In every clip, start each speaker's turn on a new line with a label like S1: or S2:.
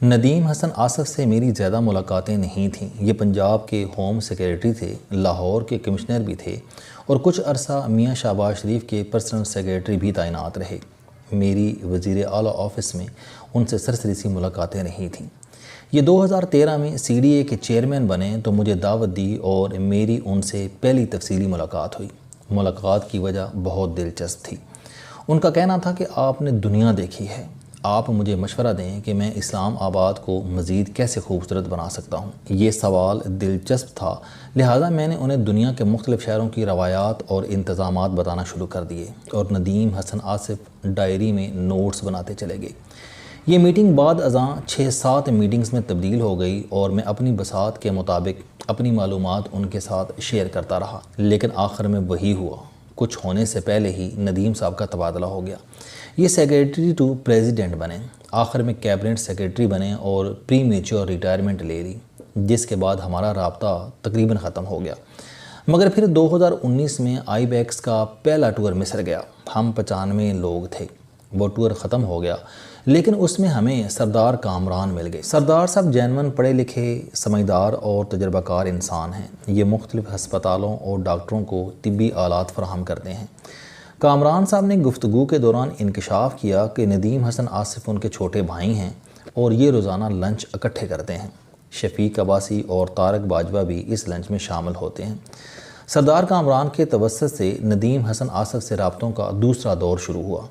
S1: ندیم حسن آصف سے میری زیادہ ملاقاتیں نہیں تھیں۔ یہ پنجاب کے ہوم سیکریٹری تھے، لاہور کے کمشنر بھی تھے اور کچھ عرصہ میاں شہباز شریف کے پرسنل سیکریٹری بھی تعینات رہے۔ میری وزیر اعلیٰ آفس میں ان سے سرسری سی ملاقاتیں نہیں تھیں۔ یہ 2013 میں CDA کے چیئرمین بنے تو مجھے دعوت دی اور میری ان سے پہلی تفصیلی ملاقات ہوئی۔ ملاقات کی وجہ بہت دلچسپ تھی۔ ان کا کہنا تھا کہ آپ نے دنیا دیکھی ہے، آپ مجھے مشورہ دیں کہ میں اسلام آباد کو مزید کیسے خوبصورت بنا سکتا ہوں۔ یہ سوال دلچسپ تھا، لہٰذا میں نے انہیں دنیا کے مختلف شہروں کی روایات اور انتظامات بتانا شروع کر دیے اور ندیم حسن آصف ڈائری میں نوٹس بناتے چلے گئے۔ یہ میٹنگ بعد ازاں 6-7 میٹنگز میں تبدیل ہو گئی اور میں اپنی بساط کے مطابق اپنی معلومات ان کے ساتھ شیئر کرتا رہا، لیکن آخر میں وہی ہوا۔ کچھ ہونے سے پہلے ہی ندیم صاحب کا تبادلہ ہو گیا۔ یہ سیکریٹری ٹو پریزیڈنٹ بنے، آخر میں کیبنٹ سیکریٹری بنے اور پری میچور ریٹائرمنٹ لے لی، جس کے بعد ہمارا رابطہ تقریباً ختم ہو گیا۔ مگر پھر 2019 میں IBEX کا پہلا ٹور مصر گیا۔ ہم 95 لوگ تھے۔ وہ ٹور ختم ہو گیا، لیکن اس میں ہمیں سردار کامران مل گئے۔ سردار صاحب جینون پڑھے لکھے، سمجھدار اور تجربہ کار انسان ہیں۔ یہ مختلف ہسپتالوں اور ڈاکٹروں کو طبی آلات فراہم کرتے ہیں۔ کامران صاحب نے گفتگو کے دوران انکشاف کیا کہ ندیم حسن آصف ان کے چھوٹے بھائی ہیں اور یہ روزانہ لنچ اکٹھے کرتے ہیں۔ شفیق عباسی اور طارق باجوہ بھی اس لنچ میں شامل ہوتے ہیں۔ سردار کامران کے توسط سے ندیم حسن آصف سے رابطوں کا دوسرا دور شروع ہوا۔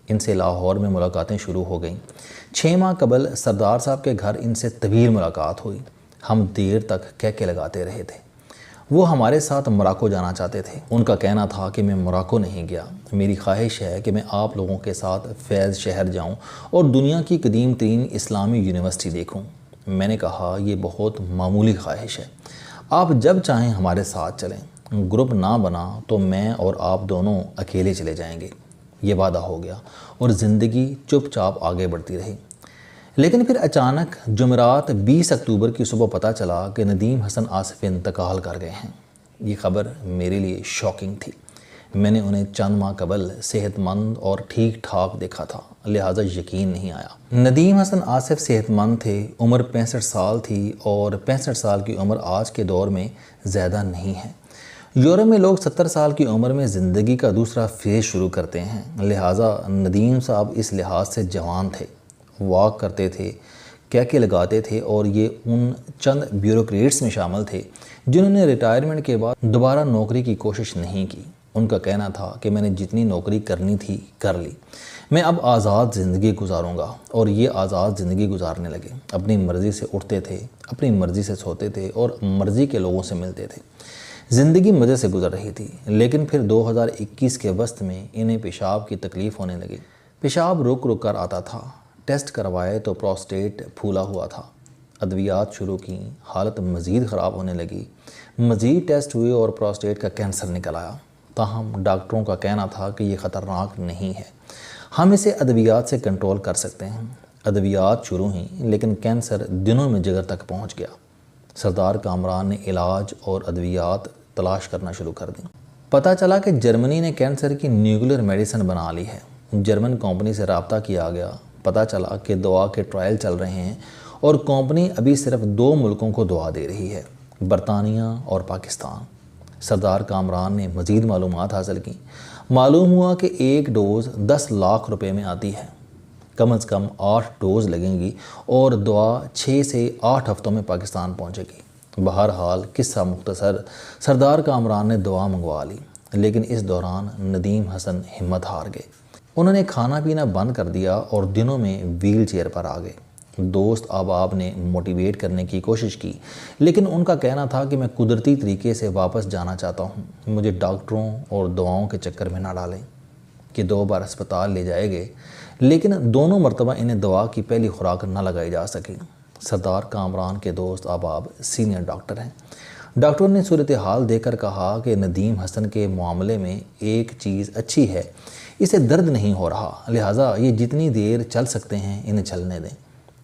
S1: ان سے لاہور میں ملاقاتیں شروع ہو گئیں۔ 6 ماہ قبل سردار صاحب کے گھر ان سے طویل ملاقات ہوئی۔ ہم دیر تک کہکے لگاتے رہے تھے۔ وہ ہمارے ساتھ موراکو جانا چاہتے تھے۔ ان کا کہنا تھا کہ میں موراکو نہیں گیا، میری خواہش ہے کہ میں آپ لوگوں کے ساتھ فیض شہر جاؤں اور دنیا کی قدیم ترین اسلامی یونیورسٹی دیکھوں۔ میں نے کہا یہ بہت معمولی خواہش ہے، آپ جب چاہیں ہمارے ساتھ چلیں۔ گروپ نہ بنا تو میں اور آپ دونوں اکیلے چلے جائیں گے۔ یہ وعدہ ہو گیا اور زندگی چپ چاپ آگے بڑھتی رہی۔ لیکن پھر اچانک جمعرات 20 اکتوبر کی صبح پتہ چلا کہ ندیم حسن آصف انتقال کر گئے ہیں۔ یہ خبر میرے لیے شاکنگ تھی۔ میں نے انہیں چند ماہ قبل صحت مند اور ٹھیک ٹھاک دیکھا تھا، لہٰذا یقین نہیں آیا۔ ندیم حسن آصف صحت مند تھے، عمر 65 سال تھی اور 65 سال کی عمر آج کے دور میں زیادہ نہیں ہے۔ یورپ میں لوگ 70 سال کی عمر میں زندگی کا دوسرا فیز شروع کرتے ہیں، لہٰذا ندیم صاحب اس لحاظ سے جوان تھے، واک کرتے تھے، کہکے لگاتے تھے اور یہ ان چند بیوروکریٹس میں شامل تھے جنہوں نے ریٹائرمنٹ کے بعد دوبارہ نوکری کی کوشش نہیں کی۔ ان کا کہنا تھا کہ میں نے جتنی نوکری کرنی تھی کر لی، میں اب آزاد زندگی گزاروں گا، اور یہ آزاد زندگی گزارنے لگے۔ اپنی مرضی سے اٹھتے تھے، اپنی مرضی سے سوتے تھے اور مرضی کے لوگوں سے ملتے تھے۔ زندگی مزے سے گزر رہی تھی، لیکن پھر 2021 کے وسط میں انہیں پیشاب کی تکلیف ہونے لگی۔ پیشاب رک رک کر آتا تھا۔ ٹیسٹ کروائے تو پروسٹیٹ پھولا ہوا تھا۔ ادویات شروع کی، حالت مزید خراب ہونے لگی۔ مزید ٹیسٹ ہوئے اور پروسٹیٹ کا کینسر نکل آیا۔ تاہم ڈاکٹروں کا کہنا تھا کہ یہ خطرناک نہیں ہے، ہم اسے ادویات سے کنٹرول کر سکتے ہیں۔ ادویات شروع ہوئیں، لیکن کینسر دنوں میں جگر تک پہنچ گیا۔ سردار کامران نے علاج اور ادویات تلاش کرنا شروع کر دیں۔ پتہ چلا کہ جرمنی نے کینسر کی نیوکلیر میڈیسن بنا لی ہے۔ جرمن کمپنی سے رابطہ کیا گیا۔ پتہ چلا کہ دوا کے ٹرائل چل رہے ہیں اور کمپنی ابھی صرف 2 ملکوں کو دوا دے رہی ہے، برطانیہ اور پاکستان۔ سردار کامران نے مزید معلومات حاصل کی۔ معلوم ہوا کہ ایک ڈوز 10 لاکھ روپے میں آتی ہے۔ کم از کم 8 ڈوز لگیں گی اور دوا 6 سے 8 ہفتوں میں پاکستان پہنچے گی۔ بہرحال قصہ مختصر، سردار کامران نے دوا منگوا لی، لیکن اس دوران ندیم حسن ہمت ہار گئے۔ انہوں نے کھانا پینا بند کر دیا اور دنوں میں ویل چیئر پر آ گئے۔ دوست احباب نے موٹیویٹ کرنے کی کوشش کی، لیکن ان کا کہنا تھا کہ میں قدرتی طریقے سے واپس جانا چاہتا ہوں، مجھے ڈاکٹروں اور دواؤں کے چکر میں نہ ڈالیں۔ کہ 2 بار اسپتال لے جائے گئے، لیکن دونوں مرتبہ انہیں دوا کی پہلی خوراک نہ لگائی جا سکی۔ سردار کامران کے دوست احباب سینئر ڈاکٹر ہیں۔ ڈاکٹر نے صورتحال دیکھ کر کہا کہ ندیم حسن کے معاملے میں ایک چیز اچھی ہے، اسے درد نہیں ہو رہا، لہٰذا یہ جتنی دیر چل سکتے ہیں انہیں چلنے دیں،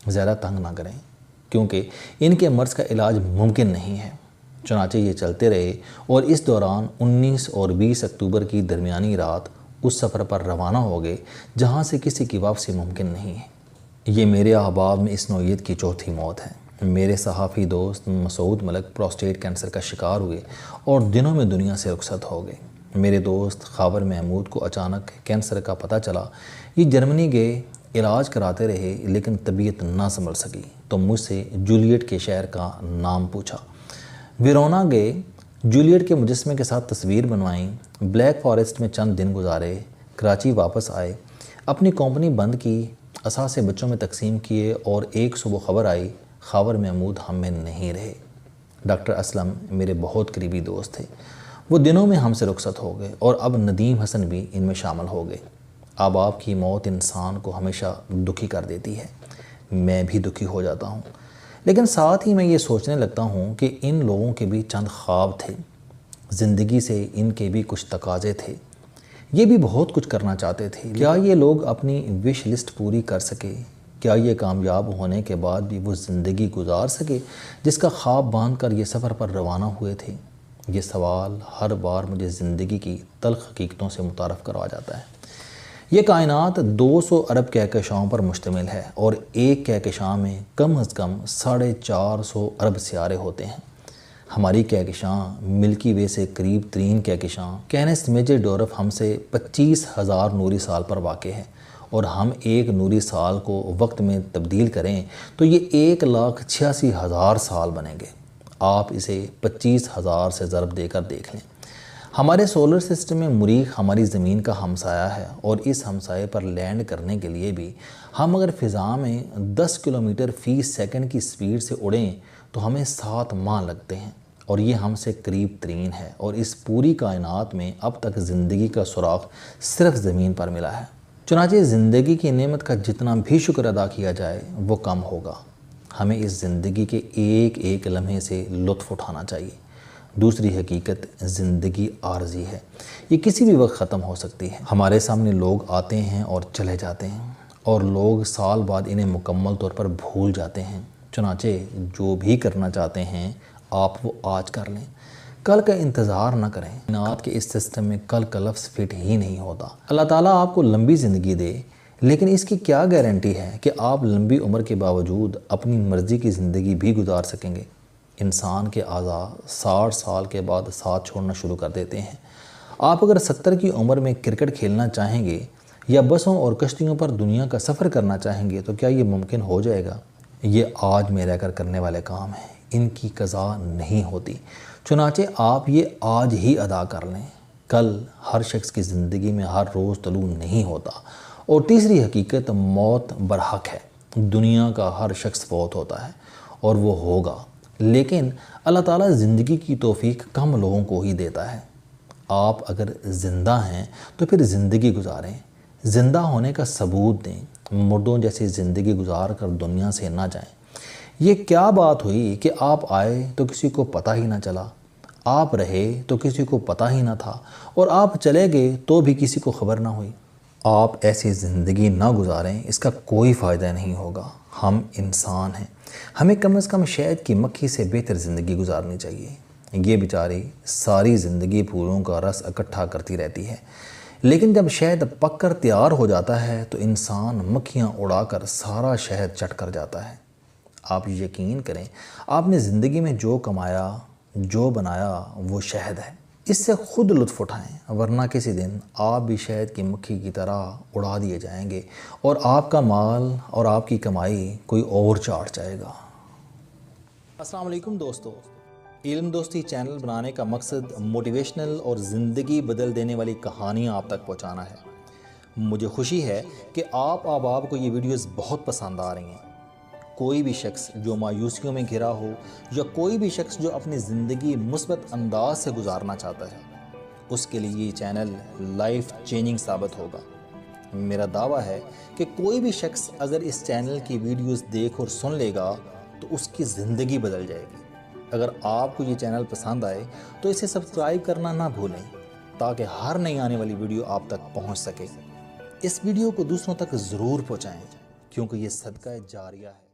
S1: زیادہ تنگ نہ کریں، کیونکہ ان کے مرض کا علاج ممکن نہیں ہے۔ چنانچہ یہ چلتے رہے اور اس دوران 19 اور 20 اکتوبر کی درمیانی رات اس سفر پر روانہ ہو گئے جہاں سے کسی کی واپسی ممکن نہیں ہے۔ یہ میرے احباب میں اس نوعیت کی چوتھی موت ہے۔ میرے صحافی دوست مسعود ملک پروسٹیٹ کینسر کا شکار ہوئے اور دنوں میں دنیا سے رخصت ہو گئے۔ میرے دوست خاور محمود کو اچانک کینسر کا پتہ چلا۔ یہ جرمنی گئے، علاج کراتے رہے لیکن طبیعت نہ سنبھل سکی تو مجھ سے جولیٹ کے شہر کا نام پوچھا۔ ویرونا گئے، جولیٹ کے مجسمے کے ساتھ تصویر بنوائیں، بلیک فارسٹ میں چند دن گزارے، کراچی واپس آئے، اپنی کمپنی بند کی، اثاثے بچوں میں تقسیم کیے اور ایک صبح خبر آئی خاور محمود ہم میں نہیں رہے۔ ڈاکٹر اسلم میرے بہت قریبی دوست تھے، وہ دنوں میں ہم سے رخصت ہو گئے اور اب ندیم حسن بھی ان میں شامل ہو گئے۔ احباب کی موت انسان کو ہمیشہ دکھی کر دیتی ہے، میں بھی دکھی ہو جاتا ہوں، لیکن ساتھ ہی میں یہ سوچنے لگتا ہوں کہ ان لوگوں کے بھی چند خواب تھے، زندگی سے ان کے بھی کچھ تقاضے تھے، یہ بھی بہت کچھ کرنا چاہتے تھے۔ کیا یہ لوگ اپنی وش لسٹ پوری کر سکے؟ کیا یہ کامیاب ہونے کے بعد بھی وہ زندگی گزار سکے جس کا خواب باندھ کر یہ سفر پر روانہ ہوئے تھے؟ یہ سوال ہر بار مجھے زندگی کی تلخ حقیقتوں سے متعارف کروا جاتا ہے۔ یہ کائنات 200 ارب کہکشاؤں پر مشتمل ہے اور ایک کہکشاں میں کم از کم 450 ارب سیارے ہوتے ہیں۔ ہماری کہکشاں ملکی وے سے قریب ترین کہکشاں کینس میجر ڈورف ہم سے 25,000 نوری سال پر واقع ہے، اور ہم ایک نوری سال کو وقت میں تبدیل کریں تو یہ 1,86,000 سال بنیں گے۔ آپ اسے 25,000 سے ضرب دے کر دیکھ لیں۔ ہمارے سولر سسٹم میں مریخ ہماری زمین کا ہمسایہ ہے، اور اس ہمسائے پر لینڈ کرنے کے لیے بھی ہم اگر فضا میں 10 کلومیٹر فی سیکنڈ کی سپیڈ سے اڑیں تو ہمیں 7 ماہ لگتے ہیں، اور یہ ہم سے قریب ترین ہے، اور اس پوری کائنات میں اب تک زندگی کا سراغ صرف زمین پر ملا ہے۔ چنانچہ زندگی کی نعمت کا جتنا بھی شکر ادا کیا جائے وہ کم ہوگا۔ ہمیں اس زندگی کے ایک ایک لمحے سے لطف اٹھانا چاہیے۔ دوسری حقیقت، زندگی عارضی ہے، یہ کسی بھی وقت ختم ہو سکتی ہے۔ ہمارے سامنے لوگ آتے ہیں اور چلے جاتے ہیں، اور لوگ سال بعد انہیں مکمل طور پر بھول جاتے ہیں۔ چنانچہ جو بھی کرنا چاہتے ہیں آپ وہ آج کر لیں، کل کا انتظار نہ کریں۔ کائنات کے اس سسٹم میں کل کا لفظ فٹ ہی نہیں ہوتا۔ اللہ تعالیٰ آپ کو لمبی زندگی دے، لیکن اس کی کیا گارنٹی ہے کہ آپ لمبی عمر کے باوجود اپنی مرضی کی زندگی بھی گزار سکیں گے؟ انسان کے اعضاء 60 سال کے بعد ساتھ چھوڑنا شروع کر دیتے ہیں۔ آپ اگر 70 کی عمر میں کرکٹ کھیلنا چاہیں گے یا بسوں اور کشتیوں پر دنیا کا سفر کرنا چاہیں گے تو کیا یہ ممکن ہو جائے گا؟ یہ آج میں رہ کر کرنے والے کام ہیں، ان کی قضا نہیں ہوتی۔ چنانچہ آپ یہ آج ہی ادا کر لیں۔ کل ہر شخص کی زندگی میں ہر روز طلوع نہیں ہوتا۔ اور تیسری حقیقت، موت برحق ہے۔ دنیا کا ہر شخص فوت ہوتا ہے اور وہ ہوگا، لیکن اللہ تعالیٰ زندگی کی توفیق کم لوگوں کو ہی دیتا ہے۔ آپ اگر زندہ ہیں تو پھر زندگی گزاریں، زندہ ہونے کا ثبوت دیں، مردوں جیسی زندگی گزار کر دنیا سے نہ جائیں۔ یہ کیا بات ہوئی کہ آپ آئے تو کسی کو پتہ ہی نہ چلا، آپ رہے تو کسی کو پتہ ہی نہ تھا، اور آپ چلے گئے تو بھی کسی کو خبر نہ ہوئی۔ آپ ایسی زندگی نہ گزاریں، اس کا کوئی فائدہ نہیں ہوگا۔ ہم انسان ہیں، ہمیں کم از کم شہد کی مکھی سے بہتر زندگی گزارنی چاہیے۔ یہ بیچاری ساری زندگی پھولوں کا رس اکٹھا کرتی رہتی ہے، لیکن جب شہد پک کر تیار ہو جاتا ہے تو انسان مکھیاں اڑا کر سارا شہد چٹ کر جاتا ہے۔ آپ یقین کریں، آپ نے زندگی میں جو کمایا، جو بنایا، وہ شہد ہے۔ اس سے خود لطف اٹھائیں، ورنہ کسی دن آپ بھی شہد کی مکھی کی طرح اڑا دیے جائیں گے، اور آپ کا مال اور آپ کی کمائی کوئی اور چاٹ جائے گا۔ السلام علیکم دوستو، علم دوستی چینل بنانے کا مقصد موٹیویشنل اور زندگی بدل دینے والی کہانیاں آپ تک پہنچانا ہے۔ مجھے خوشی ہے کہ آپ احباب کو یہ ویڈیوز بہت پسند آ رہی ہیں۔ کوئی بھی شخص جو مایوسیوں میں گھرا ہو، یا کوئی بھی شخص جو اپنی زندگی مثبت انداز سے گزارنا چاہتا ہے، اس کے لیے یہ چینل لائف چینجنگ ثابت ہوگا۔ میرا دعویٰ ہے کہ کوئی بھی شخص اگر اس چینل کی ویڈیوز دیکھ اور سن لے گا تو اس کی زندگی بدل جائے گی۔ اگر آپ کو یہ چینل پسند آئے تو اسے سبسکرائب کرنا نہ بھولیں، تاکہ ہر نئی آنے والی ویڈیو آپ تک پہنچ سکے۔ اس ویڈیو کو دوسروں تک ضرور پہنچائیں، کیونکہ یہ صدقہ جاریہ ہے۔